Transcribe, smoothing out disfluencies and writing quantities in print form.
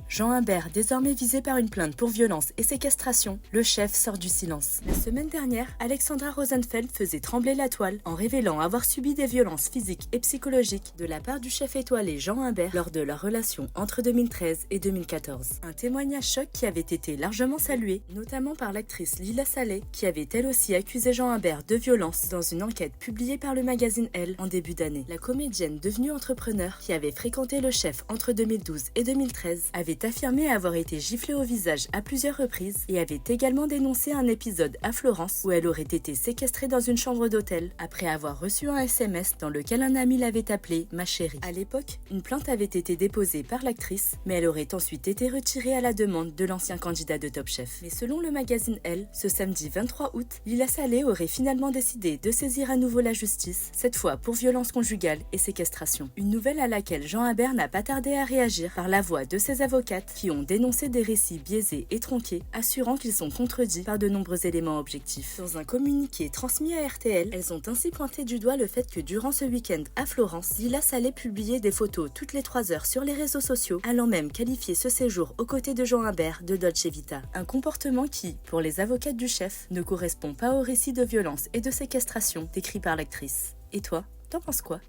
Jean Humbert, désormais visé par une plainte pour violence et séquestration, le chef sort du silence. La semaine dernière, Alexandra Rosenfeld faisait trembler la toile en révélant avoir subi des violences physiques et psychologiques de la part du chef étoilé Jean Humbert lors de leur relation entre 2013 et 2014. Un témoignage choc qui avait été largement salué, notamment par l'actrice Lila Saleh, qui avait elle aussi accusé Jean Humbert de violence dans une enquête publiée par le magazine Elle en début d'année. La comédienne devenue entrepreneur, qui avait fréquenté le chef entre 2012 et 2013, avait affirmé avoir été giflée au visage à plusieurs reprises et avait également dénoncé un épisode à Florence où elle aurait été séquestrée dans une chambre d'hôtel après avoir reçu un SMS dans lequel un ami l'avait appelée « ma chérie ». À l'époque, une plainte avait été déposée par l'actrice, mais elle aurait ensuite été retirée à la demande de l'ancien candidat de Top Chef. Mais selon le magazine Elle, ce samedi 23 août, Lila Saleh aurait finalement décidé de saisir à nouveau la justice, cette fois pour violence conjugale et séquestration. Une nouvelle à laquelle Jean Humbert n'a pas tardé à réagir par la voix de ses avocates qui ont dénoncé des récits biaisés et tronqués, assurant qu'ils sont contredits par de nombreux éléments objectifs. Dans un communiqué transmis à RTL, elles ont ainsi pointé du doigt le fait que durant ce week-end à Florence, Lila Saleh publiait des photos toutes les 3 heures sur les réseaux sociaux, allant même qualifier ce séjour aux côtés de Jean Humbert de Dolce Vita. Un comportement qui, pour les avocates du chef, ne correspond pas au récit de violence et de séquestration décrit par l'actrice. Et toi, t'en penses quoi ?